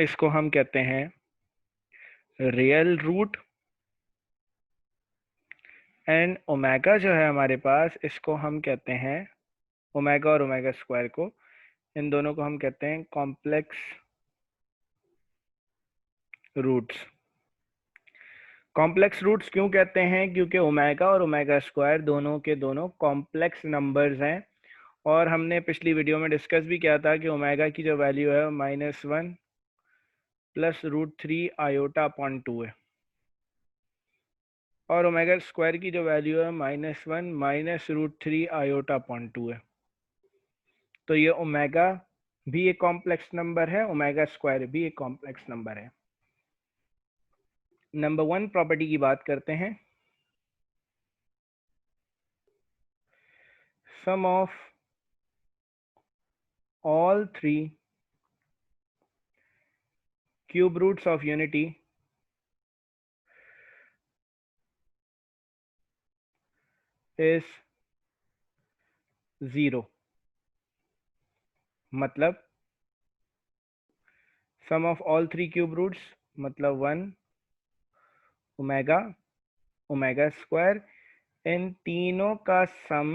इसको हम कहते हैं रियल रूट, एंड ओमेगा जो है हमारे पास, इसको हम कहते हैं, ओमेगा और ओमेगा स्क्वायर को, इन दोनों को हम कहते हैं कॉम्प्लेक्स रूट्स। कॉम्प्लेक्स रूट्स क्यों कहते हैं? क्योंकि ओमेगा और ओमेगा स्क्वायर दोनों के दोनों कॉम्प्लेक्स नंबर्स हैं। और हमने पिछली वीडियो में डिस्कस भी किया था कि ओमेगा की जो वैल्यू है -1 + √3 आयोटा अपॉन 2 है, और ओमेगा स्क्वायर की जो वैल्यू है -1 - √3 आयोटा अपॉन 2 है। तो ये ओमेगा भी एक कॉम्प्लेक्स नंबर है, ओमेगा स्क्वायर भी एक कॉम्प्लेक्स नंबर है। नंबर 1 प्रॉपर्टी की बात करते हैं। सम of all 3 cube roots of unity is 0। मतलब sum of all 3 cube roots मतलब 1 ओमेगा, ओमेगा स्क्वायर, इन तीनों का सम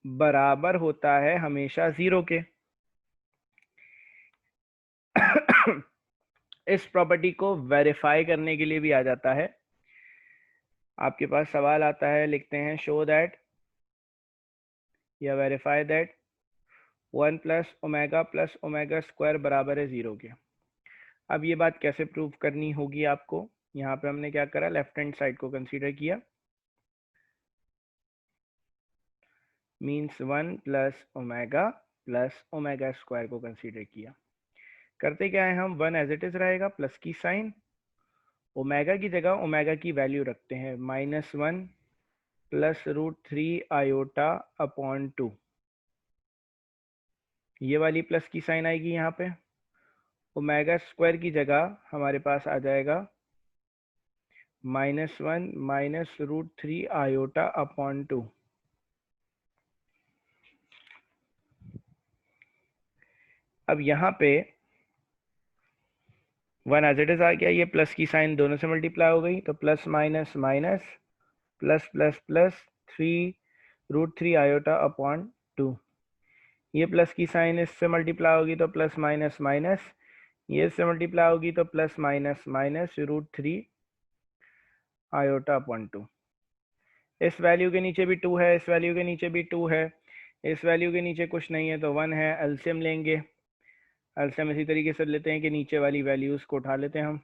बराबर होता है हमेशा 0 के। इस प्रॉपर्टी को वेरीफाई करने के लिए भी आ जाता है। आपके पास सवाल आता है, लिखते हैं शो दैट या verify that 1 + omega + omega square बराबर है 0 के। अब ये बात कैसे प्रूव करनी होगी आपको? यहाँ पे हमने क्या करा, लेफ्ट हैंड साइड को कंसीडर किया, मीन्स 1 + ओमेगा + ओमेगा स्क्वायर को कंसीडर किया। करते क्या है हम, 1 एज इट इज रहेगा, प्लस की साइन, ओमेगा की जगह ओमेगा की वैल्यू रखते हैं -1 + √3 आयोटा अपॉन 2। ये वाली प्लस की साइन आएगी यहाँ पे। ओमेगा स्क्वायर की जगह हमारे पास आ जाएगा -1 - √3 आयोटा अपॉन 2। अब यहाँ पे 1 एज इट इज आ गया, ये प्लस की साइन दोनों से मल्टीप्लाई हो गई, तो plus minus minus plus plus plus 3 √3 iota upon 2। ये प्लस की साइन इससे मल्टीप्लाई होगी तो प्लस माइनस माइनस, ये इससे मल्टीप्लाई होगी तो plus minus minus √3 iota upon 2। इस वैल्यू के नीचे भी 2 है, इस वैल्यू के नीचे भी 2 है, इस वैल्यू के नीचे कुछ नहीं है तो 1 है। एलसीएम लेंगे, एलसीएम इसी तरीके से लेते हैं कि नीचे वाली वैल्यूज को उठा लेते हैं हम,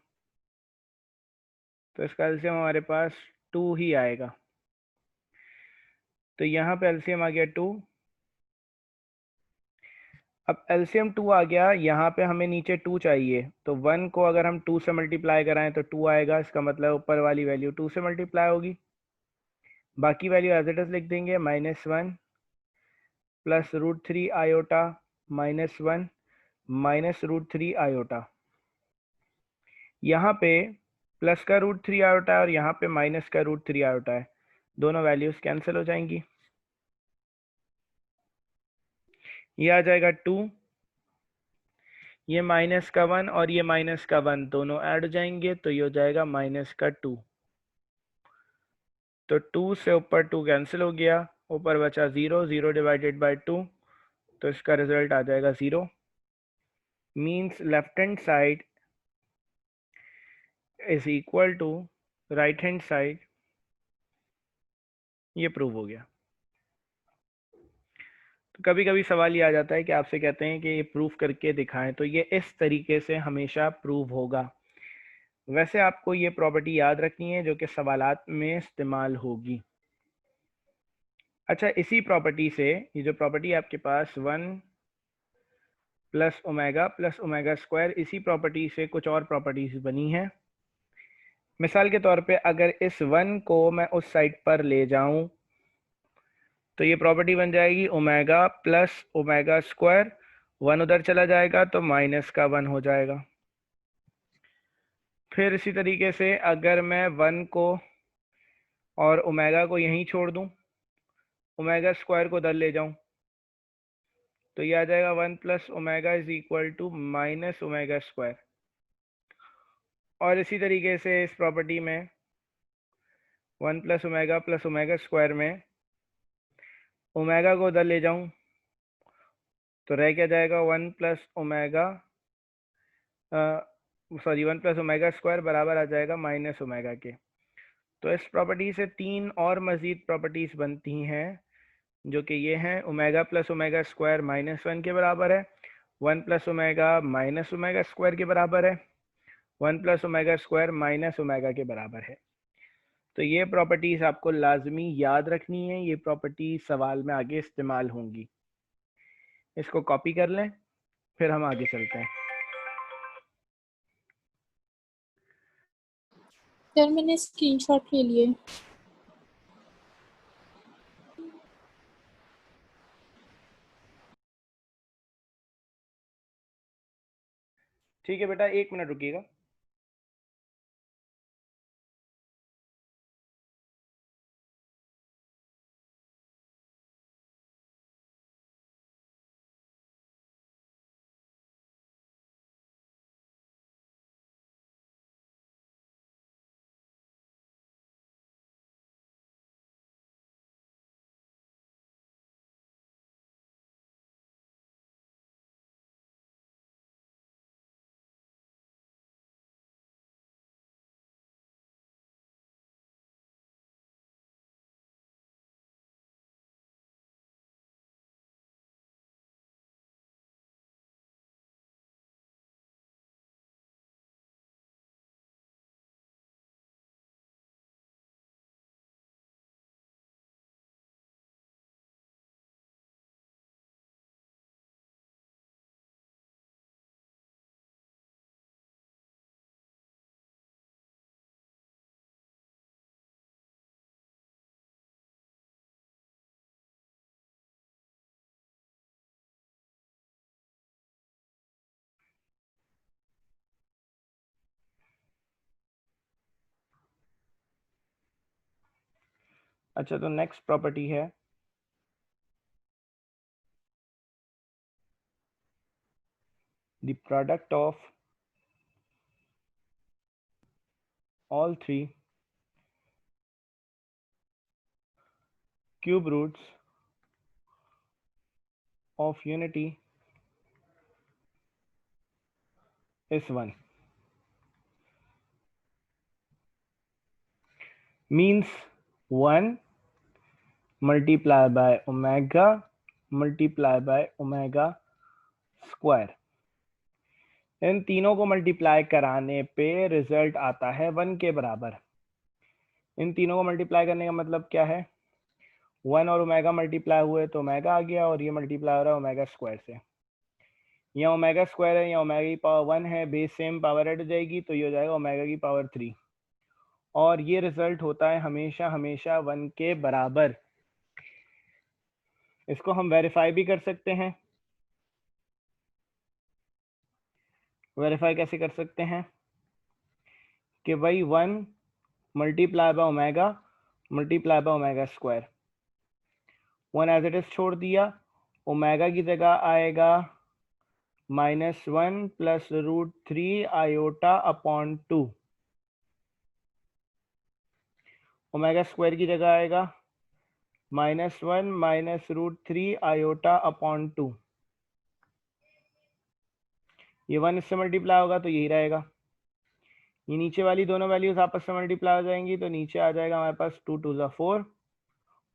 तो इसका एलसीएम हमारे पास 2 ही आएगा। तो यहाँ पे एलसीएम आ गया 2। अब एलसीएम 2 आ गया, यहाँ पे हमें नीचे 2 चाहिए, तो 1 को अगर हम 2 से मल्टीप्लाई कराएं तो 2 आएगा, इसका मतलब ऊपर वाली वैल्यू 2 से मल्टीप्लाई होगी। बाकी वैल्यू एज इट इज लिख देंगे, -1 + √3 आयोटा -1 - √3 आयोटा। यहाँ पे प्लस का √3 आयोटा है और यहाँ पे माइनस का √3 आयोटा है, दोनों वैल्यूज कैंसिल हो जाएंगी। ये आ जाएगा 2, ये माइनस का 1 और ये माइनस का 1 दोनों ऐड हो जाएंगे, तो ये हो जाएगा -2। तो 2 से ऊपर 2 कैंसिल हो गया, ऊपर बचा 0, 0 डिवाइडेड बाय 2, तो इसका रिजल्ट आ जाएगा 0। Means left hand side is equal to right hand side. ये प्रूव हो गया। तो कभी कभी सवाल ये आ जाता है कि आपसे कहते हैं कि ये प्रूफ करके दिखाएं, तो ये इस तरीके से हमेशा प्रूव होगा। वैसे आपको ये प्रॉपर्टी याद रखनी है जो कि सवालात में इस्तेमाल होगी। अच्छा, इसी प्रॉपर्टी से, ये जो प्रॉपर्टी आपके पास 1 + ओमेगा + ओमेगा स्क्वायर, इसी प्रॉपर्टी से कुछ और प्रॉपर्टीज बनी है। मिसाल के तौर पे अगर इस 1 को मैं उस साइड पर ले जाऊं तो ये प्रॉपर्टी बन जाएगी ओमेगा + ओमेगा स्क्वायर, 1 उधर चला जाएगा तो -1 हो जाएगा। फिर इसी तरीके से अगर मैं 1 को और ओमेगा को यहीं छोड़ दूं, ओमेगा स्क्वायर को उधर ले जाऊं, तो ये आ जाएगा 1 plus omega is equal to minus omega square. और इसी तरीके से इस प्रॉपर्टी में 1 प्लस ओमेगा स्क्वायर में ओमेगा को उधर ले जाऊं तो रह क्या जाएगा 1 plus omega sorry 1 plus omega square बराबर आ जाएगा माइनस ओमेगा के। तो इस प्रॉपर्टी से तीन और मजीद प्रॉपर्टीज बनती हैं जो कि ये हैं ओमेगा प्लस ओमेगा स्क्वायर -1 के बराबर है, 1 plus omega minus omega square के बराबर है, 1 plus omega square minus omega के बराबर है। तो ये प्रॉपर्टीज आपको लाजमी याद रखनी है, ये प्रॉपर्टी सवाल में आगे इस्तेमाल होंगी। इसको कॉपी कर लें, फिर हम आगे चलते हैं। सर मैंने स्क्रीनशॉट ले लिए। ठीक है बेटा, 1 मिनट रुकिएगा। अच्छा, तो नेक्स्ट प्रॉपर्टी है the product of all three cube roots of unity is 1 means 1 multiply by omega multiply by omega square. इन तीनों को मल्टीप्लाई कराने पे रिजल्ट आता है 1 के बराबर। इन तीनों को मल्टीप्लाई करने का मतलब क्या है, 1 और ओमेगा मल्टीप्लाई हुए तो ओमेगा आ गया, और ये मल्टीप्लाई हो रहा है ओमेगा स्क्वायर से। यहाँ ओमेगा स्क्वायर है, यहाँ ओमेगा की पावर 1 है, बेस सेम पावर ऐड हो जाएगी तो ये हो जाएगा ओमेगा की पावर 3, और ये रिजल्ट होता है हमेशा हमेशा 1 के बराबर। इसको हम वेरीफाई भी कर सकते हैं। वेरीफाई कैसे कर सकते हैं कि भाई 1 multiply by omega square, 1 as it is छोड़ दिया, ओमेगा की जगह आएगा -1 plus √3 iota upon 2, omega square की जगह आएगा -1 माइनस √3 आयोटा अपॉन 2। ये 1 इससे मल्टीप्लाई होगा तो यही रहेगा। ये नीचे वाली दोनों वैल्यूज आपस में मल्टीप्लाई हो जाएंगी तो नीचे आ जाएगा हमारे पास 2 2 ज़ा 4,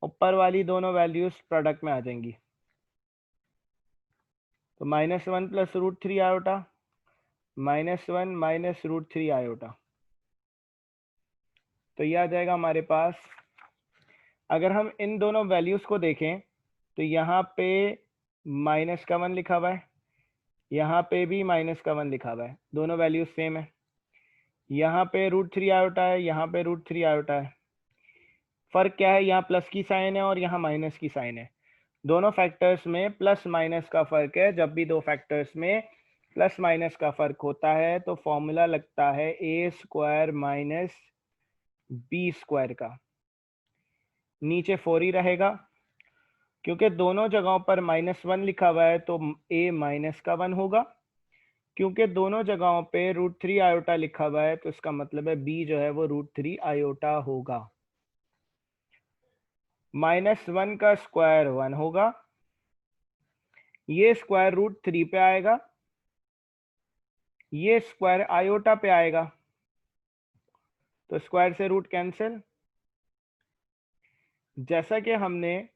ऊपर वाली दोनों वैल्यूज प्रोडक्ट में आ जाएंगी। तो -1 प्लस √3 आयोटा, -1 माइनस √3 आयोटा, तो ये आ जाएगा हमारे पास। अगर हम इन दोनों वैल्यूज को देखें तो यहाँ पे -1 लिखा हुआ है, यहाँ पे भी -1 लिखा हुआ है, दोनों वैल्यूज सेम है। यहाँ पे √3 आयोटा है, यहाँ पे √3 आयोटा है। फर्क क्या है, यहाँ प्लस की साइन है और यहाँ माइनस की साइन है। दोनों फैक्टर्स में प्लस माइनस का फर्क है। जब भी दो फैक्टर्स में प्लस माइनस का फर्क होता है तो फॉर्मूला लगता है a² माइनस b² का। नीचे 4 ही रहेगा, क्योंकि दोनों जगहों पर -1 लिखा हुआ है तो a माइनस का 1 होगा। क्योंकि दोनों जगहों पे √3 आयोटा लिखा हुआ है तो इसका मतलब है b जो है वो √3 आयोटा होगा। -1 का स्क्वायर 1 होगा, ये स्क्वायर √3 पे आएगा, ये स्क्वायर आयोटा पे आएगा, तो स्क्वायर से रूट कैंसिल। जैसा कि हमने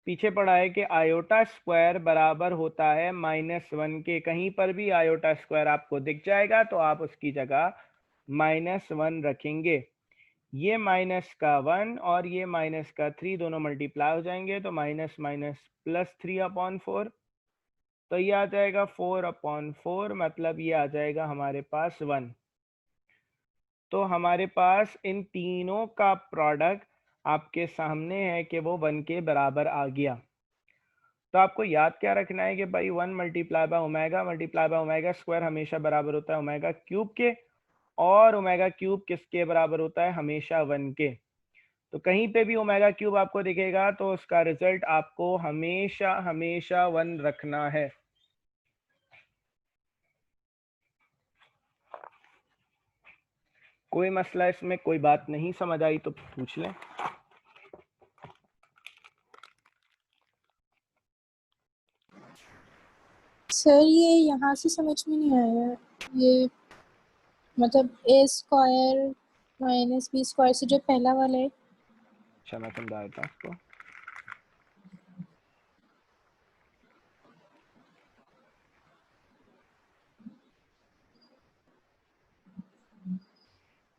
पीछे पढ़ा है कि आयोटा स्क्वायर बराबर होता है -1 के। कहीं पर भी आयोटा स्क्वायर आपको दिख जाएगा तो आप उसकी जगह -1 रखेंगे। ये माइनस का 1 और ये माइनस का 3 दोनों मल्टीप्लाई हो जाएंगे तो माइनस माइनस +3/4, तो ये आ जाएगा 4/4, मतलब ये आ जाएगा हमारे पास 1। तो हमारे पास इन तीनों का प्रोडक्ट आपके सामने है कि वो 1 के बराबर आ गया। तो आपको याद क्या रखना है कि भाई 1 मल्टीप्लाई बाय ओमेगा स्क्वायर हमेशा बराबर होता है ओमेगा क्यूब के, और ओमेगा क्यूब किसके बराबर होता है? हमेशा 1 के। तो कहीं पे भी ओमेगा क्यूब आपको दिखेगा तो उसका रिजल्ट आपको हमेशा हमेशा 1 रखना है। कोई मसला इसमें, कोई बात नहीं समझ आई तो पूछ लें। सर ये यहाँ से समझ में नहीं आया, ये मतलब a² - b² से जो पहला वाला है। अच्छा मैं समझा देता हूँ आपको।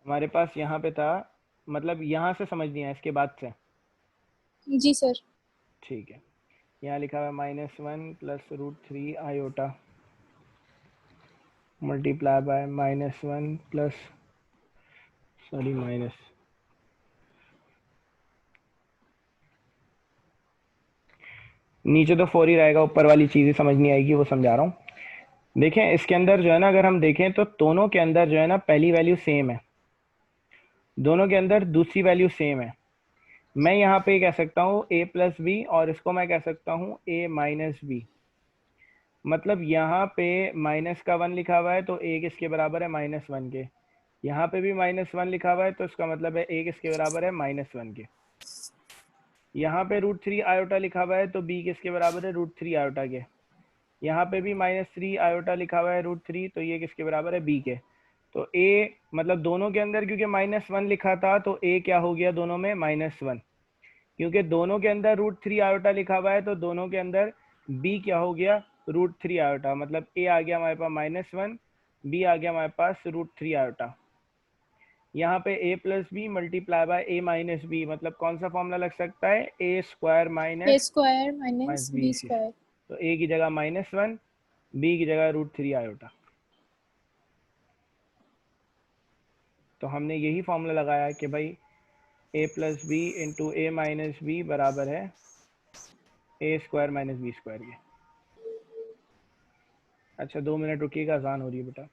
हमारे पास यहाँ पे था, मतलब यहाँ से समझ नहीं आया, इसके बाद से। जी सर। ठीक है, यहाँ लिखा हुआ -1 plus √3 iota multiply by -1 plus, sorry minus, नीचे तो 4 ही रहेगा, ऊपर वाली चीज़ें समझ नहीं आएगी, वो समझा रहा हूँ। देखें इसके अंदर जो है ना, अगर हम देखें तो दोनों के अंदर जो है ना पहली वैल्यू सेम है, दोनों के अंदर दूसरी वैल्यू सेम है। मैं यहाँ पे कह सकता हूँ a+b और इसको मैं कह सकता हूँ a-b। मतलब यहाँ पे माइनस का 1 लिखा हुआ है तो a किसके बराबर है? -1 के। यहाँ पे भी -1 लिखा हुआ है तो इसका मतलब है a किसके बराबर है? -1 के। यहाँ पे √3 आयोटा लिखा हुआ है तो b किसके बराबर है? √3 आयोटा के। यहाँ पे भी -3 आयोटा लिखा हुआ है √3, तो ये किसके बराबर है? b के। तो a मतलब दोनों के अंदर क्योंकि -1 लिखा था तो a क्या हो गया दोनों में? -1। क्योंकि दोनों के अंदर √3 आयोटा लिखा हुआ है तो दोनों के अंदर b क्या हो गया? √3 आयोटा। मतलब a आ गया हमारे पास -1, b आ गया हमारे पास √3 आयोटा। यहाँ पे a+b मल्टीप्लाई बाय a-b, मतलब कौन सा फॉर्मूला लग सकता है? a² minus a² - b। b²। तो a की जगह -1, b की जगह √3 आयोटा। तो हमने यही फॉर्मूला लगाया कि भाई a+b इंटू a-b बराबर है a² - b² के। अच्छा 2 मिनट रुकिएगा, अजान हो रही है बेटा।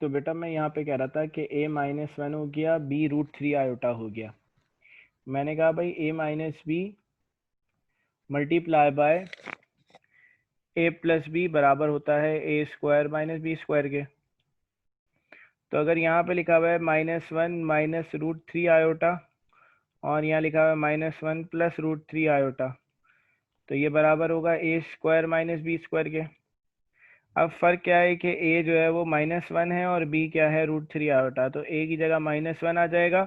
तो बेटा मैं यहाँ पे कह रहा था कि a माइनस वन हो गया, b रूट थ्री आयोटा हो गया। मैंने कहा भाई a minus B multiply by a plus B बराबर होता है a square minus B square के। तो अगर यहाँ पे लिखा हुआ है minus one minus root three iota और यहाँ लिखा हुआ है minus one plus root three iota, तो ये बराबर होगा a square minus B square के। अब फर्क क्या है कि a जो है वो माइनस वन है और b क्या है रूट थ्री आयोटा, तो a की जगह माइनस वन आ जाएगा,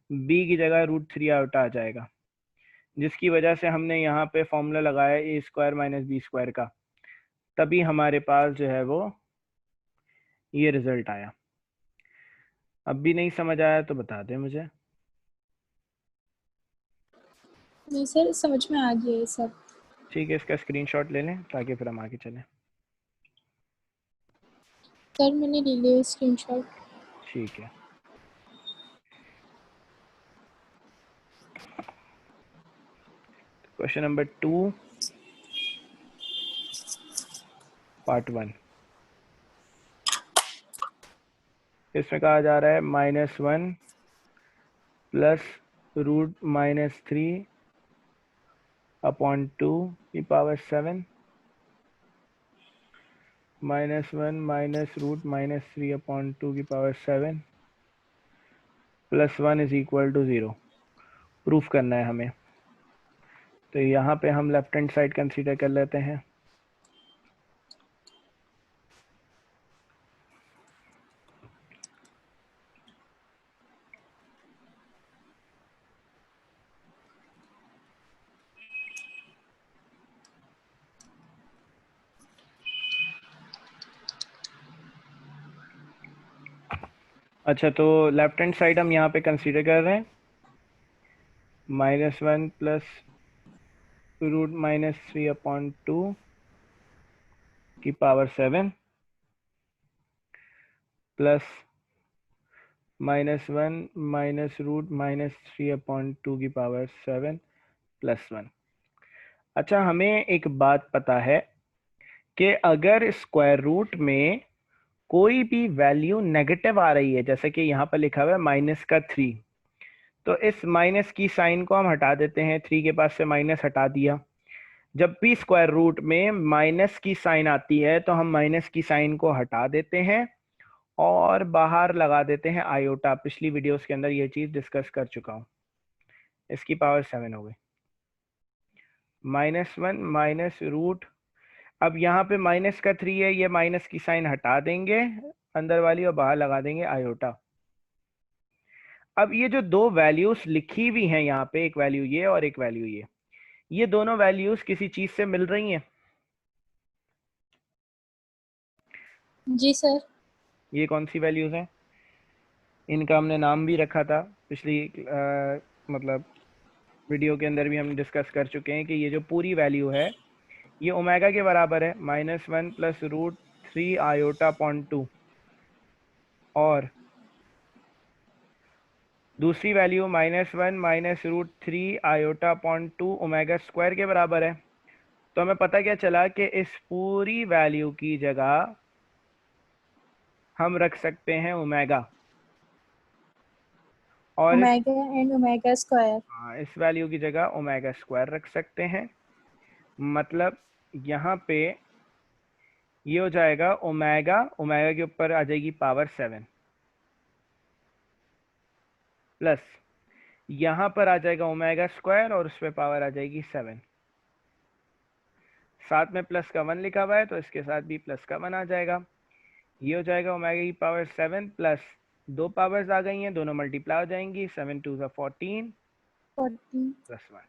b की जगह रूट थ्री आयोटा आ जाएगा, जिसकी वजह से हमने यहाँ पे फॉर्मूला लगाया a square minus B square का, तभी हमारे पास जो है वो ये रिजल्ट आया। अब भी नहीं समझ आया तो बता दें मुझे। नहीं सर, समझ में आ गया ये सब। ठीक है, इसका स्क्रीनशॉट ले लें ताकि फिर हम आगे चलें। सर मैंने ले लिया स्क्रीनशॉट। ठीक है, क्वेश्चन नंबर 2 पार्ट 1। इसमें कहा जा रहा है minus one plus root minus three upon two की power 7 minus one minus root minus three upon two की power 7 plus one is equal to 0 proof करना है हमें। तो यहाँ पे हम लेफ्ट हैंड साइड कंसीडर कर लेते हैं। अच्छा, तो लेफ्ट हैंड साइड हम यहाँ पे कंसीडर कर रहे हैं minus one plus root minus three upon two की power 7 plus minus one minus root minus three upon two की पावर 7 प्लस 1। अच्छा, हमें एक बात पता है कि अगर स्क्वायर रूट में कोई भी वैल्यू नेगेटिव आ रही है, जैसे कि यहाँ पर लिखा हुआ है माइनस का 3, तो इस माइनस की साइन को हम हटा देते हैं, 3 के पास से माइनस हटा दिया। जब भी स्क्वायर रूट में माइनस की साइन आती है तो हम माइनस की साइन को हटा देते हैं और बाहर लगा देते हैं आयोटा। पिछली वीडियोस के अंदर ये चीज डिस्कस कर चुका हूं। इसकी पावर 7 हो गई, माइनस वन माइनस रूट, अब यहाँ पे माइनस का 3 है, ये माइनस की साइन हटा देंगे अंदर वाली और बाहर लगा देंगे आयोटा। अब ये जो दो वैल्यूज लिखी हुई हैं यहाँ पे, एक वैल्यू ये और एक वैल्यू ये दोनों वैल्यूज किसी चीज से मिल रही हैं। जी सर। ये कौन सी वैल्यूज हैं? इनका हमने नाम भी रखा था पिछली मतलब वीडियो के अंदर भी हम डिस्कस कर चुके हैं कि ये जो पूरी वैल्यू है ये ओमेगा के बराबर है, minus one plus root three iota point two, और दूसरी value minus one minus root three iota point two omega square के बराबर है। तो हमें पता क्या चला कि इस पूरी वैल्यू की जगह हम रख सकते हैं ओमेगा, और ओमेगा एंड ओमेगा स्क्वायर। इस वैल्यू की जगह ओमेगा स्क्वायर रख सकते हैं। मतलब यहाँ पे ये हो जाएगा ओमेगा, ओमेगा के ऊपर आ जाएगी पावर 7 प्लस यहाँ पर आ जाएगा ओमेगा स्क्वायर और उस पर पावर आ जाएगी 7। साथ में प्लस का 1 लिखा हुआ है तो इसके साथ भी प्लस का 1 आ जाएगा। ये हो जाएगा ओमेगा की पावर 7 प्लस दो पावर्स आ गई हैं, दोनों मल्टीप्लाई हो जाएंगी, 7 टू 14 प्लस 1।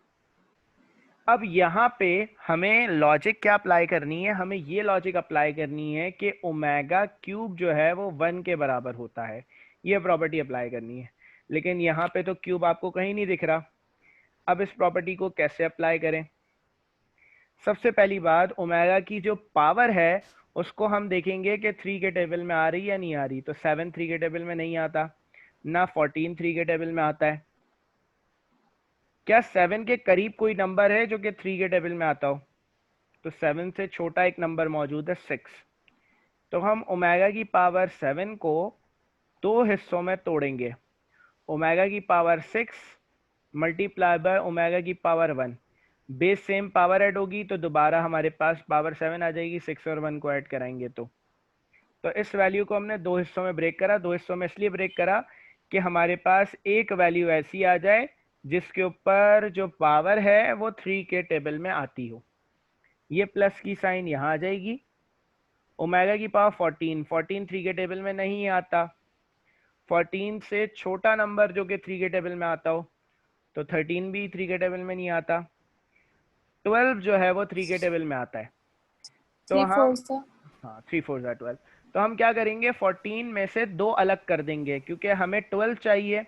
अब यहाँ पे हमें लॉजिक क्या अप्लाई करनी है? हमें ये लॉजिक अप्लाई करनी है कि ओमेगा क्यूब जो है वो 1 के बराबर होता है, ये प्रॉपर्टी अप्लाई करनी है। लेकिन यहाँ पे तो क्यूब आपको कहीं नहीं दिख रहा। अब इस प्रॉपर्टी को कैसे अप्लाई करें? सबसे पहली बात, ओमेगा की जो पावर है उसको हम देखेंगे कि 3 के टेबल में आ रही है या नहीं आ रही। तो 7 3 के टेबल में नहीं आता, ना 14 3 के टेबल में आता है। क्या 7 के करीब कोई नंबर है जो कि 3 के टेबल में आता हो? तो 7 से छोटा एक नंबर मौजूद है 6। तो हम ओमेगा की पावर 7 को दो हिस्सों में तोड़ेंगे, ओमेगा की पावर 6 मल्टीप्लाई बाय ओमेगा की power 1, base same power add होगी तो दोबारा हमारे पास पावर 7 आ जाएगी, 6 और 1 को ऐड कराएंगे तो इस वैल्यू को हमने दो हिस्सों में ब्रेक करा। दो हिस्सों में इसलिए ब्रेक करा कि हमारे पास एक वैल्यू ऐसी आ जाए जिसके ऊपर जो पावर है वो 3 के टेबल में आती हो। ये प्लस की साइन यहाँ आ जाएगी। ओमेगा की पावर 14, 14 3 के टेबल में नहीं आता। 14 से छोटा नंबर जो कि 3 के टेबल में आता हो तो 13 भी 3 के टेबल में नहीं आता। 12 जो है वो 3 के टेबल में आता है। तो 3 हम 4 था। हाँ 3 4 12। तो हम क्या करेंगे, 14 में से दो अलग कर देंगे क्योंकि हमें 12 चाहिए।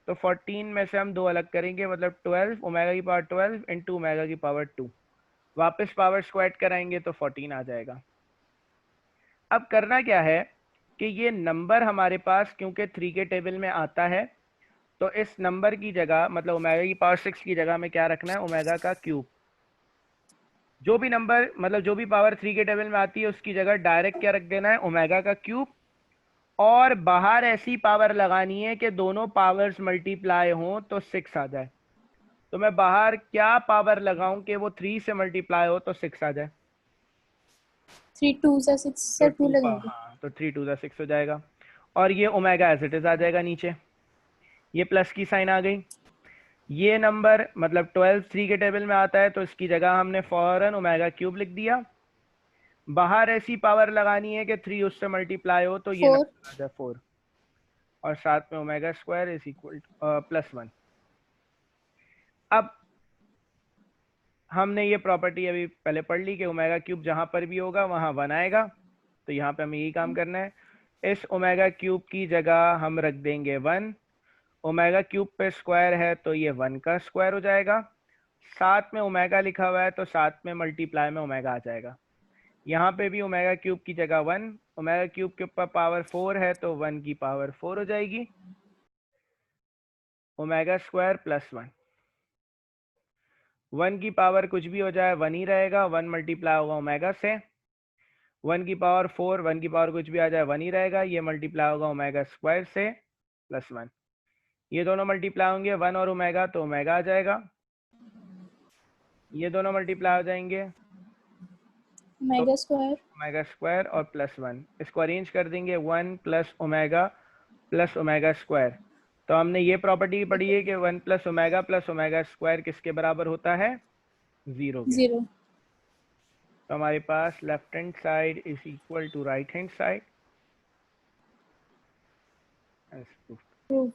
तो 14 में से हम दो अलग करेंगे, मतलब 12 ओमेगा की पावर 12 इंटू ओमेगा की पावर 2। वापस पावर्स को ऐड कराएंगे तो 14 आ जाएगा। अब करना क्या है कि ये नंबर हमारे पास क्योंकि 3 के टेबल में आता है तो इस नंबर की जगह, मतलब ओमेगा की पावर 6 की जगह में क्या रखना है, ओमेगा का क्यूब। जो भी नंबर, मतलब जो भी पावर 3 के टेबल में आती है उसकी जगह डायरेक्ट क्या रख देना है, ओमेगा का क्यूब। और बाहर ऐसी पावर लगानी है कि दोनों पावर्स मल्टीप्लाई हों तो 6 आ जाए। तो मैं बाहर क्या पावर लगाऊं कि वो 3 से मल्टीप्लाई हो तो 6 आ जाए। 3 2 से 6 तो से 2 लगेंगे। हाँ, तो 3 2 6 हो जाएगा। और ये ओमेगा एज इट इज आ जाएगा नीचे। ये प्लस की साइन आ गई। ये नंबर मतलब 12 3 के टेबल में आता है तो इसकी जगह हमने फौरन ओमेगा क्यूब लिख दिया। बाहर ऐसी पावर लगानी है कि 3 उससे मल्टीप्लाई हो तो ये 4 नंबर आ जाए 4। और साथ में ओमेगा स्क्वायर इज इक्वल +1। अब हमने ये प्रॉपर्टी अभी पहले पढ़ ली कि ओमेगा क्यूब जहां पर भी होगा वहां 1 आएगा। तो यहाँ पे हमें यही काम करना है। इस ओमेगा क्यूब की जगह हम रख देंगे 1। ओमेगा क्यूब पे स्क्वायर है तो ये 1 का स्क्वायर हो जाएगा। साथ में ओमेगा लिखा हुआ है तो साथ में मल्टीप्लाई में ओमेगा आ जाएगा। यहाँ पे भी ओमेगा क्यूब की जगह 1, ओमेगा क्यूब के ऊपर पावर 4 है तो 1 की पावर 4 हो जाएगी। Omega square +1। 1 की पावर कुछ भी हो जाए 1 ही रहेगा, 1 मल्टीप्लाई होगा ओमेगा से। 1 की पावर 4, 1 की पावर कुछ भी आ जाए 1 ही रहेगा, ये मल्टीप्लाई होगा ओमेगा स्क्वायर से +1। ये दोनों मल्टीप्लाई होंगे 1 और ओमेगा तो ओमेगा आ जाएगा। ये दोनों मल्टीप्लाई हो जाएंगे तो ओमेगा स्क्वायर ओमेगा स्क्वायर और +1, इसको अरेंज कर देंगे 1 प्लस ओमेगा स्क्वायर। तो हमने ये प्रॉपर्टी पढ़ी है कि 1 प्लस ओमेगा स्क्वायर किसके बराबर होता है, 0 के। 0 तो हमारे पास left hand side is equal to right hand side. Proof.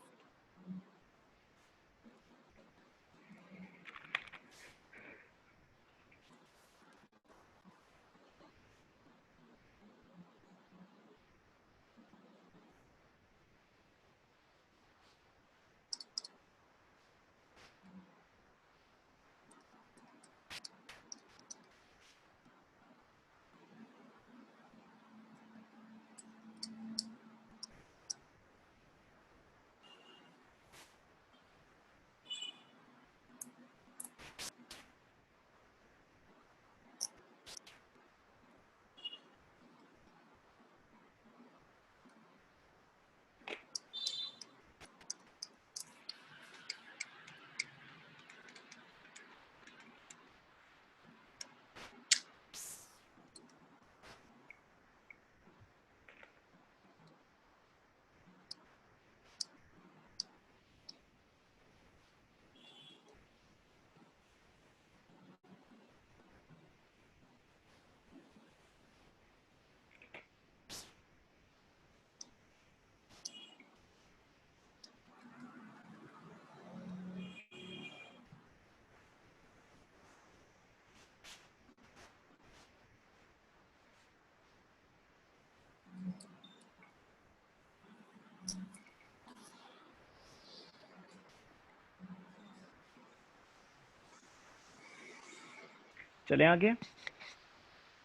चले आगे।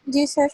जी सर।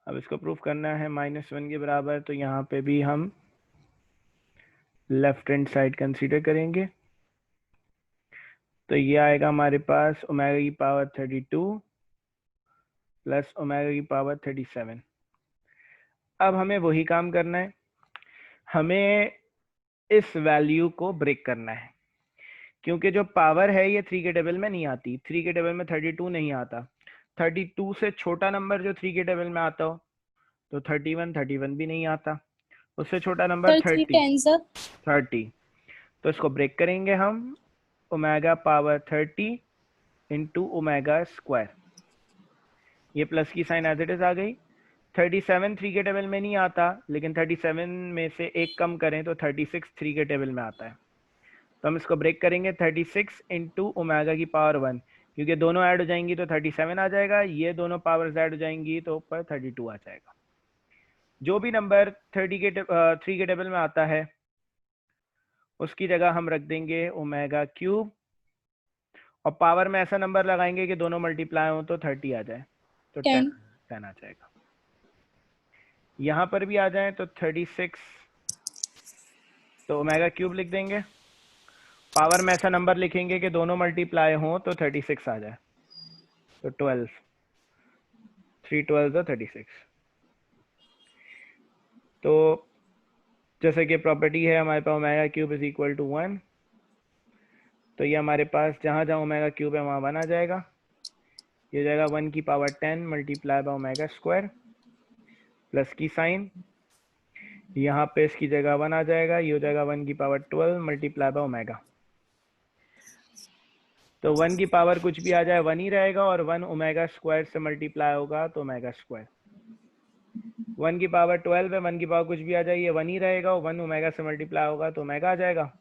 अब इसको प्रूफ करना है -1 के बराबर, तो यहाँ पे भी हम लेफ्ट हैंड साइड कंसीडर करेंगे। तो ये आएगा हमारे पास ओमेगा की पावर 32 प्लस ओमेगा की पावर 37। अब हमें वही काम करना है, हमें इस वैल्यू को ब्रेक करना है, क्योंकि जो पावर है ये 3 के टेबल में नहीं आती, 3 के टेबल में 32 नहीं आता। 32 से छोटा नंबर जो 3 के टेबल में आता हो तो 31 भी नहीं आता, उससे छोटा नंबर सर 3 30। टेंस 30 तो इसको ब्रेक करेंगे हम, omega power 30 into omega square. ये प्लस की साइन एज इट इज आ गई। 37 3 के टेबल में नहीं आता, लेकिन 37 में से एक कम करें तो 36 3 के टेबल में आता है। तो हम इसको ब्रेक करेंगे 36 इंटू ओमेगा की पावर 1, क्योंकि दोनों ऐड हो जाएंगी तो 37 आ जाएगा, ये दोनों पावर्स ऐड हो जाएंगी तो ऊपर 32 आ जाएगा। जो भी नंबर 3 के टेबल में आता है उसकी जगह हम रख देंगे ओमेगा क्यूब, और पावर में ऐसा नंबर लगाएंगे कि दोनों मल्टीप्लाई हो तो 30 आ जाए, तो 10 10 10 आ जाएगा। यहाँ पर भी आ जाए तो 36, तो ओमेगा क्यूब लिख देंगे, पावर में ऐसा नंबर लिखेंगे कि दोनों मल्टीप्लाई हो तो 36 आ जाए, तो 12, 3 12 तो 36। तो जैसे कि प्रॉपर्टी है हमारे पास omega cube is equal to 1, तो ये हमारे पास जहाँ जहाँ ओमेगा क्यूब है वहाँ 1 आ जाएगा। ये हो जाएगा 1 की power 10 multiply by omega square, plus की साइन, यहाँ पे इसकी जगह 1 आ जाएगा, ये हो जाएगा 1 की पावर 12 मल्टीप्लाई बाय ओमेगा। तो 1 की पावर कुछ भी आ जाए 1 ही रहेगा, और 1 ओमेगा स्क्वायर से मल्टीप्लाई होगा तो ओमेगा स्क्वायर। 1 की पावर 12 है, 1 की पावर कुछ भी आ जाए ये 1 ही रहेगा, और 1 ओमेगा से मल्टीप्लाई होगा तो ओमेगा आ जाएगा।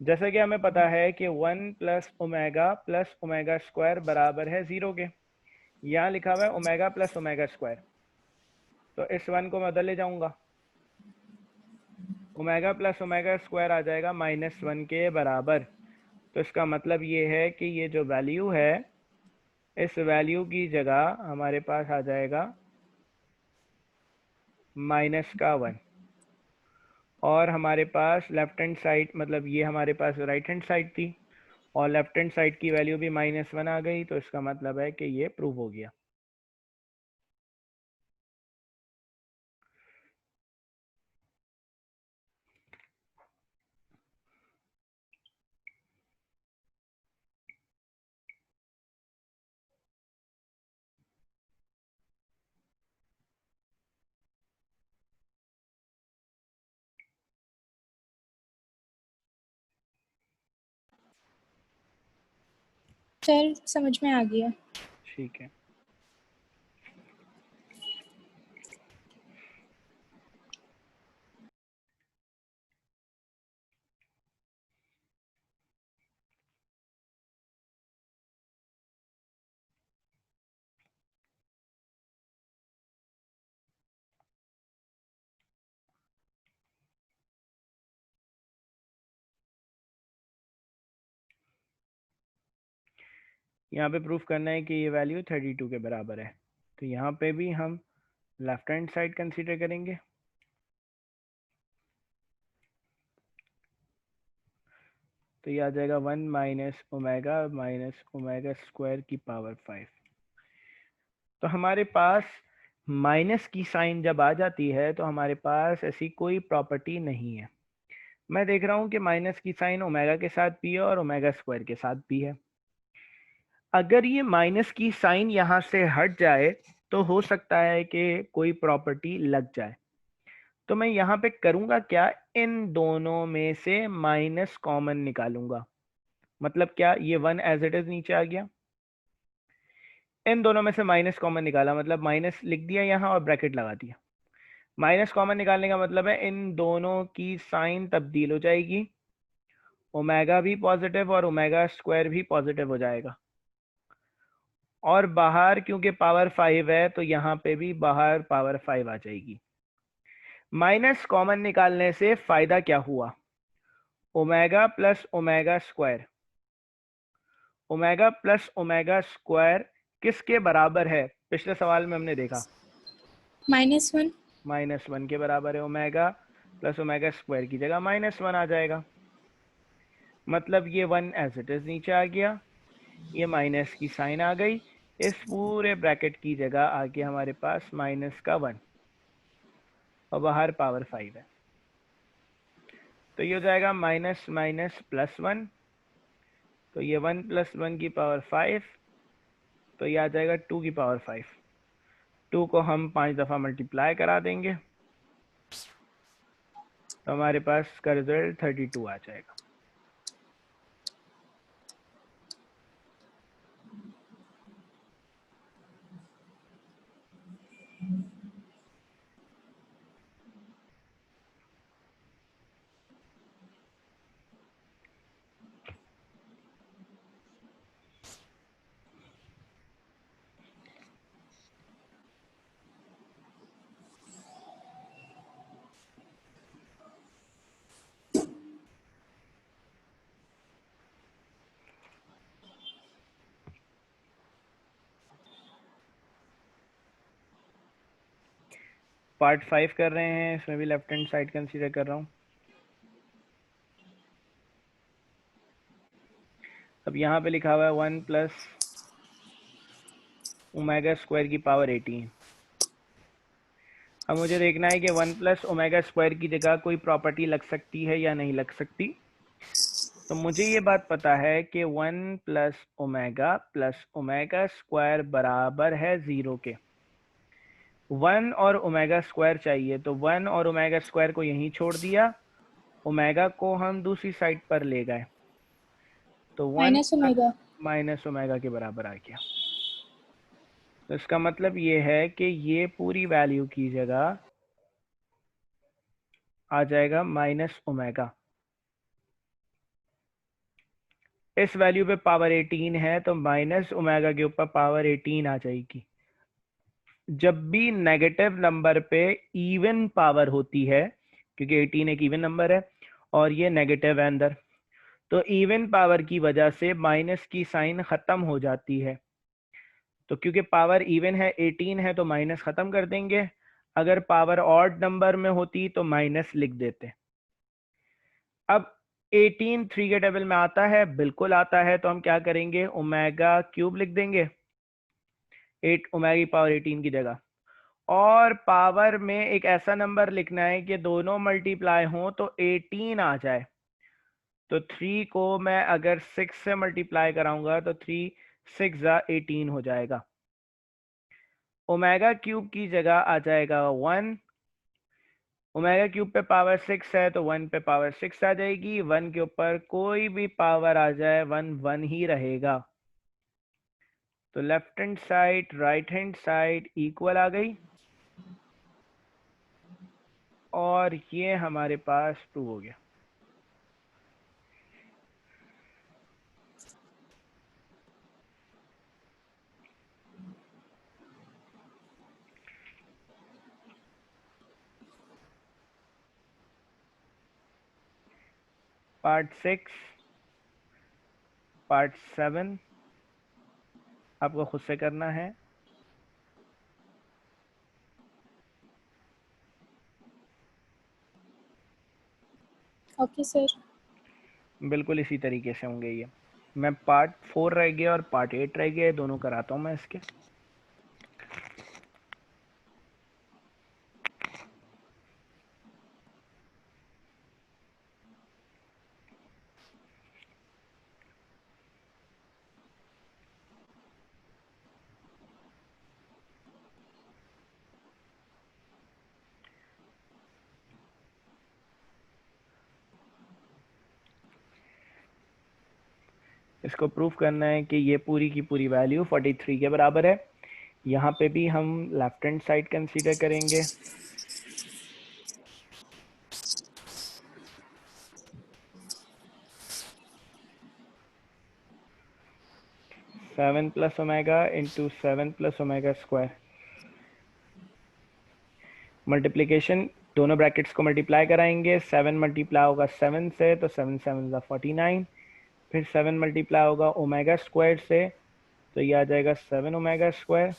जैसे कि हमें पता है कि 1 प्लस ओमेगा स्क्वायर बराबर है 0 के, यहाँ लिखा हुआ है ओमेगा प्लस ओमेगा स्क्वायर, तो इस 1 को मैं उधर ले जाऊंगा, ओमेगा प्लस ओमेगा स्क्वायर आ जाएगा -1 के बराबर। तो इसका मतलब ये है कि ये जो वैल्यू है इस वैल्यू की जगह हमारे पास आ जाएगा -1, और हमारे पास लेफ्ट हैंड साइड, मतलब ये हमारे पास राइट हैंड साइड थी, और लेफ्ट हैंड साइड की वैल्यू भी -1 आ गई, तो इसका मतलब है कि ये प्रूव हो गया। सर समझ में आ गया। ठीक है, यहाँ पे प्रूफ करना है कि ये वैल्यू 32 के बराबर है, तो यहाँ पे भी हम लेफ्ट हैंड साइड कंसीडर करेंगे। तो ये आ जाएगा 1 माइनस ओमेगा स्क्वायर की पावर 5। तो हमारे पास माइनस की साइन जब आ जाती है तो हमारे पास ऐसी कोई प्रॉपर्टी नहीं है। मैं देख रहा हूँ कि माइनस की साइन ओमेगा के साथ भी है और ओमेगा स्क्वायर के साथ भी है। अगर ये माइनस की साइन यहाँ से हट जाए तो हो सकता है कि कोई प्रॉपर्टी लग जाए। तो मैं यहाँ पे करूँगा क्या, इन दोनों में से माइनस कॉमन निकालूंगा। मतलब क्या, ये 1 एज इट इज नीचे आ गया, इन दोनों में से माइनस कॉमन निकाला, मतलब माइनस लिख दिया यहाँ और ब्रैकेट लगा दिया। माइनस कॉमन निकालने का मतलब है इन दोनों की साइन तब्दील हो जाएगी, ओमेगा भी पॉजिटिव और ओमेगा स्क्वायर भी पॉजिटिव हो जाएगा, और बाहर क्योंकि पावर 5 है तो यहाँ पे भी बाहर पावर 5 आ जाएगी। माइनस कॉमन निकालने से फायदा क्या हुआ, omega plus omega square, omega plus omega square किसके बराबर है, पिछले सवाल में हमने देखा -1। -1 के बराबर है ओमेगा, प्लस ओमेगा स्क्वायर की जगह -1 आ जाएगा। मतलब ये 1 एज इट इज नीचे आ गया, ये माइनस की साइन आ गई, इस पूरे ब्रैकेट की जगह आगे हमारे पास -1 और बाहर पावर 5 है, तो ये हो जाएगा माइनस माइनस +1, तो ये 1 + 1 की पावर 5, तो ये आ जाएगा 2 की पावर 5। 2 को हम 5 दफ़ा मल्टीप्लाई करा देंगे तो हमारे पास का रिजल्ट 32 आ जाएगा। पार्ट 5 कर रहे हैं, इसमें भी लेफ्ट हैंड साइड कंसीडर कर रहा हूँ। अब यहाँ पे लिखा हुआ है 1 + ओमेगा स्क्वायर की पावर 18। अब मुझे देखना है कि 1 + ओमेगा स्क्वायर की जगह कोई प्रॉपर्टी लग सकती है या नहीं लग सकती। तो मुझे ये बात पता है कि 1 + ओमेगा स्क्वायर बराबर है 0 के। 1 और ओमेगा स्क्वायर चाहिए, तो 1 और ओमेगा स्क्वायर को यहीं छोड़ दिया, ओमेगा को हम दूसरी साइड पर ले गए, तो 1 -ओमेगा। माइनस ओमेगा के बराबर आ गया। तो इसका मतलब ये है कि ये पूरी वैल्यू की जगह आ जाएगा -ओमेगा। इस वैल्यू पे पावर 18 है, तो -ओमेगा के ऊपर पावर 18 आ जाएगी। जब भी नेगेटिव नंबर पे इवन पावर होती है, क्योंकि 18 एक इवन नंबर है और ये नेगेटिव है अंदर, तो इवन पावर की वजह से माइनस की साइन खत्म हो जाती है। तो क्योंकि पावर इवन है, 18 है, तो माइनस खत्म कर देंगे। अगर पावर ऑड नंबर में होती तो माइनस लिख देते। अब 18 3 के टेबल में आता है, बिल्कुल आता है, तो हम क्या करेंगे, ओमेगा क्यूब लिख देंगे 8 ओमेगा की पावर 18 की जगह। और पावर में एक ऐसा नंबर लिखना है कि दोनों मल्टीप्लाई हो तो 18 आ जाए। तो 3 को मैं अगर 6 से मल्टीप्लाई कराऊंगा तो 3 6 18 हो जाएगा। ओमेगा क्यूब की जगह आ जाएगा 1, ओमेगा क्यूब पे पावर 6 है तो 1 पे पावर 6 आ जाएगी। 1 के ऊपर कोई भी पावर आ जाए 1 1 ही रहेगा। तो left hand side right hand side equal आ गई और ये हमारे पास प्रूव हो गया। पार्ट 6 पार्ट 7 आपको खुद से करना है। Okay sir. बिल्कुल इसी तरीके से होंगे ये। मैं पार्ट 4 रह गया और पार्ट 8 रह गया, दोनों कराता हूँ मैं इसके। इसको प्रूफ करना है कि ये पूरी की पूरी वैल्यू 43 के बराबर है। यहाँ पे भी हम लेफ्ट हैंड साइड कंसीडर करेंगे। Seven plus omega into 7 + omega square. Multiplication दोनों ब्रैकेट्स को मल्टीप्लाई कराएंगे। 7 मल्टीप्लाई होगा 7 से, तो 7 7 49। फिर 7 मल्टीप्लाई होगा ओमेगा स्क्वायर से, तो ये आ जाएगा 7 ओमेगा स्क्वायर।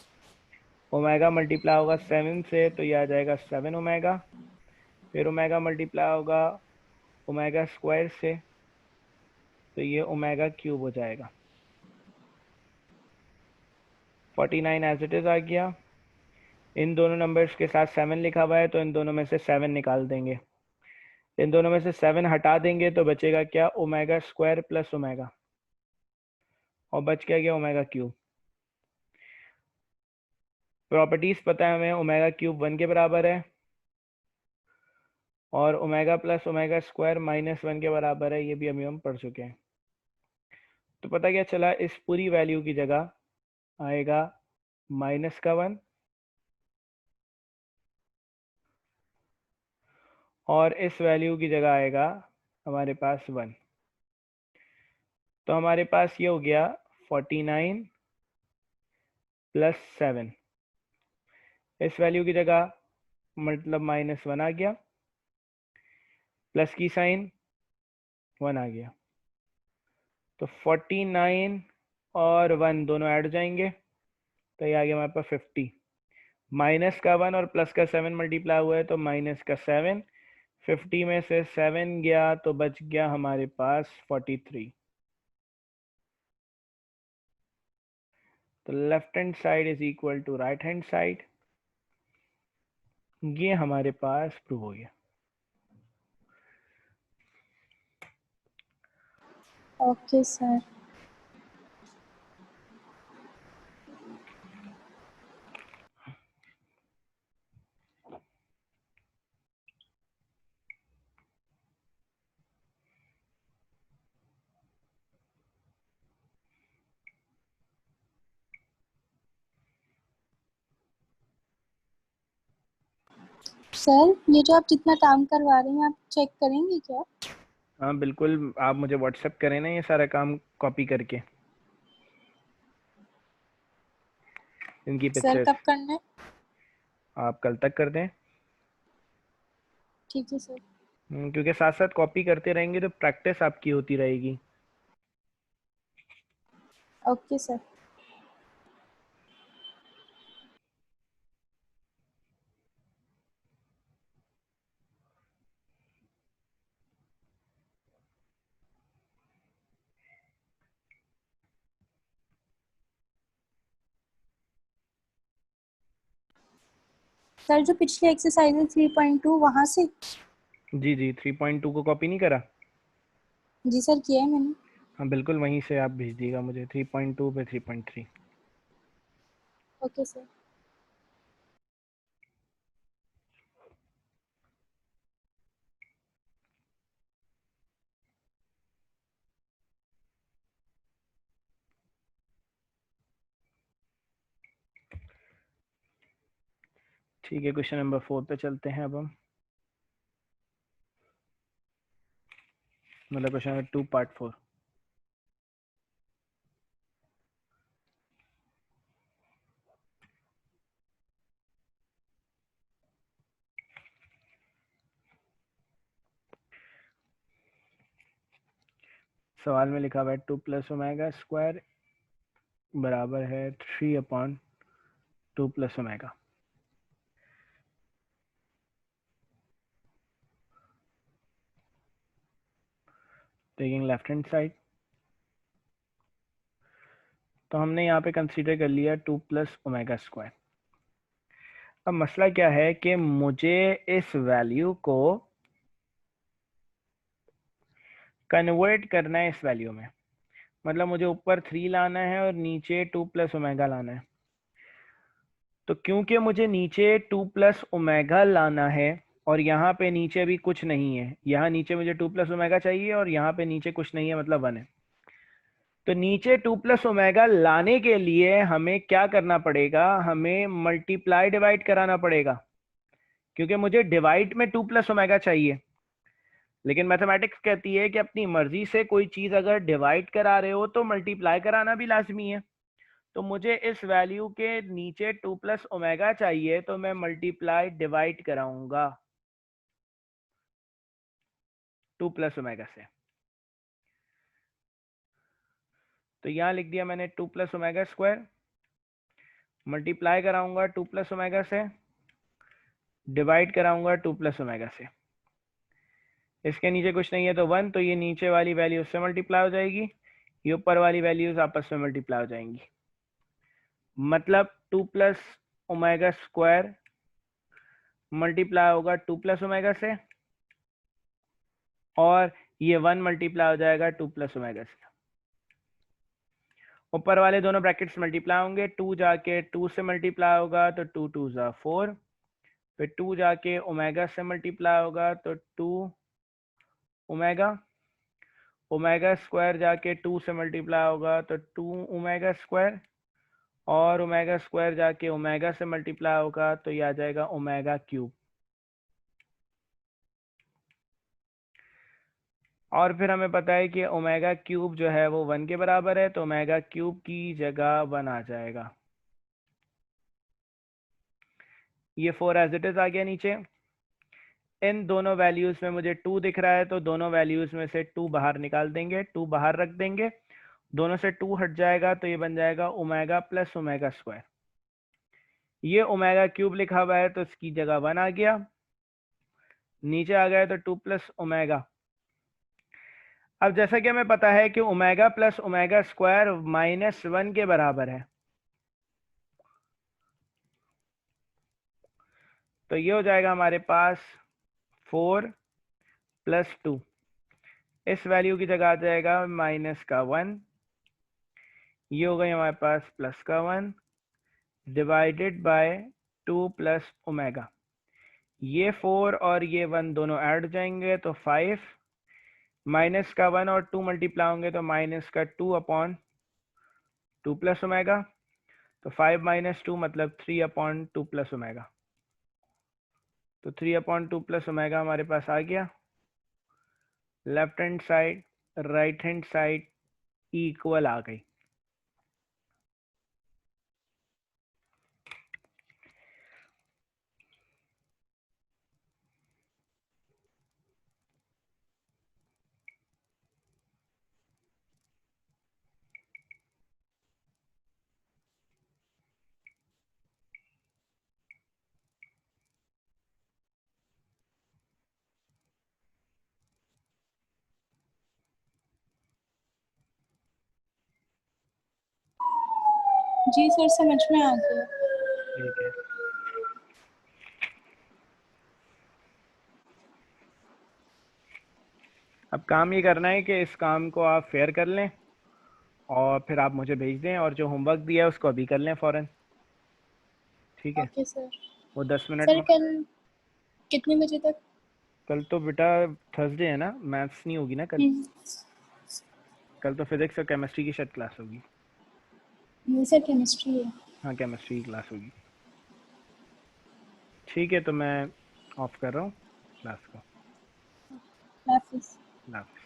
ओमेगा मल्टीप्लाई होगा 7 से तो ये आ जाएगा 7 ओमेगा, फिर ओमेगा मल्टीप्लाई होगा ओमेगा स्क्वायर से तो ये ओमेगा क्यूब हो जाएगा। 49 एज इट इज आ गया। इन दोनों नंबर्स के साथ 7 लिखा हुआ है तो इन दोनों में से 7 निकाल देंगे। इन दोनों में से 7 हटा देंगे तो बचेगा क्या, ओमेगा स्क्वायर प्लस ओमेगा, और बच क्या गया ओमेगा क्यूब। प्रॉपर्टीज पता है हमें, ओमेगा क्यूब 1 के बराबर है और ओमेगा प्लस ओमेगा स्क्वायर -1 के बराबर है, ये भी अभी हम पढ़ चुके हैं। तो पता क्या चला, इस पूरी वैल्यू की जगह आएगा -1 और इस वैल्यू की जगह आएगा हमारे पास 1। तो हमारे पास ये हो गया 49 प्लस 7, इस वैल्यू की जगह मतलब -1 आ गया, प्लस की साइन 1 आ गया, तो 49 और 1 दोनों ऐड हो जाएंगे तो ये आ गया हमारे पास 50। माइनस का 1 और प्लस का 7 मल्टीप्लाई हुआ है तो माइनस का 7, 50 में से 7 गया तो बच गया हमारे पास 43। तो left hand side is equal to right hand side, ये हमारे पास प्रूव हो गया। Okay sir. सर ये जो आप जितना काम करवा रहे हैं आप चेक करेंगे क्या? हाँ बिल्कुल, आप मुझे व्हाट्सएप करें ना ये सारा काम कॉपी करके, इनकी सर पिक्चर्स। कब करना है? आप कल तक कर दें। ठीक है सर। क्योंकि साथ साथ कॉपी करते रहेंगे तो प्रैक्टिस आपकी होती रहेगी। Okay sir. सर जो पिछले एक्सरसाइज है 3.2 वहाँ से? जी जी, 3.2 को कॉपी नहीं करा? जी सर किया है मैंने। हाँ बिल्कुल, वहीं से आप भेज दिएगा मुझे 3.2 पे 3.3। Okay sir. ठीक है, क्वेश्चन नंबर 4 पे चलते हैं अब हम, मतलब क्वेश्चन नंबर 2 पार्ट 4। सवाल में लिखा हुआ है 2 प्लस ओमेगा स्क्वायर बराबर है 3/2 plus omega. Taking left hand side, तो हमने यहाँ पे कंसीडर कर लिया 2 प्लस ओमेगा स्क्वायर। अब मसला क्या है कि मुझे इस वैल्यू को कन्वर्ट करना है इस वैल्यू में, मतलब मुझे ऊपर 3 लाना है और नीचे 2 प्लस ओमेगा लाना है। तो क्योंकि मुझे नीचे 2 प्लस ओमेगा लाना है और यहाँ पे नीचे भी कुछ नहीं है, यहाँ नीचे मुझे 2 प्लस ओमेगा चाहिए और यहाँ पे नीचे कुछ नहीं है मतलब 1 है, तो नीचे 2 प्लस ओमेगा लाने के लिए हमें क्या करना पड़ेगा, हमें मल्टीप्लाई डिवाइड कराना पड़ेगा, क्योंकि मुझे डिवाइड में 2 प्लस ओमेगा चाहिए। लेकिन मैथमेटिक्स कहती है कि अपनी मर्जी से कोई चीज अगर डिवाइड करा रहे हो तो मल्टीप्लाई कराना भी लाजमी है। तो मुझे इस वैल्यू के नीचे 2 प्लस ओमेगा चाहिए तो मैं मल्टीप्लाई डिवाइड कराऊंगा 2 प्लस ओमेगा से। तो यहां लिख दिया मैंने 2 प्लस ओमेगा स्क्वायर, मल्टीप्लाई कराऊंगा 2 प्लस ओमेगा से, डिवाइड कराऊंगा 2 प्लस ओमेगा से। इसके नीचे कुछ नहीं है तो 1, तो ये नीचे वाली वैल्यू उससे मल्टीप्लाई हो जाएगी, ये ऊपर वाली वैल्यूज आपस में मल्टीप्लाई हो जाएंगी। मतलब 2 प्लस ओमेगा स्क्वायर मल्टीप्लाई होगा 2 प्लस ओमेगा से, और ये 1 मल्टीप्लाई हो जाएगा 2 प्लस ओमेगा से। ऊपर वाले दोनों ब्रैकेट्स मल्टीप्लाई होंगे, 2 जाके 2 से मल्टीप्लाई होगा तो 2 2 ज़ा 4, फिर 2 जाके ओमेगा से मल्टीप्लाई होगा तो 2 ओमेगा, ओमेगा स्क्वायर जाके 2 से मल्टीप्लाई होगा तो 2 ओमेगा स्क्वायर, और ओमेगा स्क्वायर जाके ओमेगा से मल्टीप्लाई होगा तो ये आ जाएगा ओमेगा क्यूब। और फिर हमें पता है कि ओमेगा क्यूब जो है वो 1 के बराबर है, तो ओमेगा क्यूब की जगह 1 आ जाएगा। ये 4 एज इट इज आ गया नीचे। इन दोनों वैल्यूज में मुझे 2 दिख रहा है, तो दोनों वैल्यूज में से 2 बाहर निकाल देंगे, 2 बाहर रख देंगे, दोनों से 2 हट जाएगा तो ये बन जाएगा ओमेगा प्लस ओमेगा स्क्वायर। ये ओमेगा क्यूब लिखा हुआ है तो इसकी जगह 1 आ गया, नीचे आ गया तो 2 प्लस ओमेगा। अब जैसा कि हमें पता है कि ओमेगा प्लस ओमेगा स्क्वायर -1 के बराबर है, तो ये हो जाएगा हमारे पास 4 प्लस 2, इस वैल्यू की जगह आ जाएगा -1, ये हो गई हमारे पास +1 डिवाइडेड बाय 2 प्लस ओमेगा। ये 4 और ये 1 दोनों ऐड हो जाएंगे तो 5, -1 और 2 मल्टीप्लाई होंगे तो -2 अपॉन 2 प्लस ओमेगा, तो 5 - 2 मतलब 3 अपॉन 2 प्लस ओमेगा, तो 3 अपॉन 2 प्लस ओमेगा हमारे पास आ गया। Left hand side right hand side equal आ गई। जी सर, समझ में आ गया। ठीक है, अब काम ये करना है कि इस काम को आप फेयर कर लें और फिर आप मुझे भेज दें, और जो होमवर्क दिया है उसको अभी कर लें फ़ौरन। ठीक है, ओके सर। वो 10 मिनट सर में। कल कितने बजे तक? कल तो बेटा थर्सडे है ना, मैथ्स नहीं होगी ना कल। कल तो फिजिक्स और केमिस्ट्री की शायद क्लास होगी। नहीं सर, केमिस्ट्री है। हाँ, केमिस्ट्री की क्लास होगी। ठीक है, तो मैं ऑफ कर रहा हूँ क्लास को। हाफिज़। अल्लाह हाफ़िज़।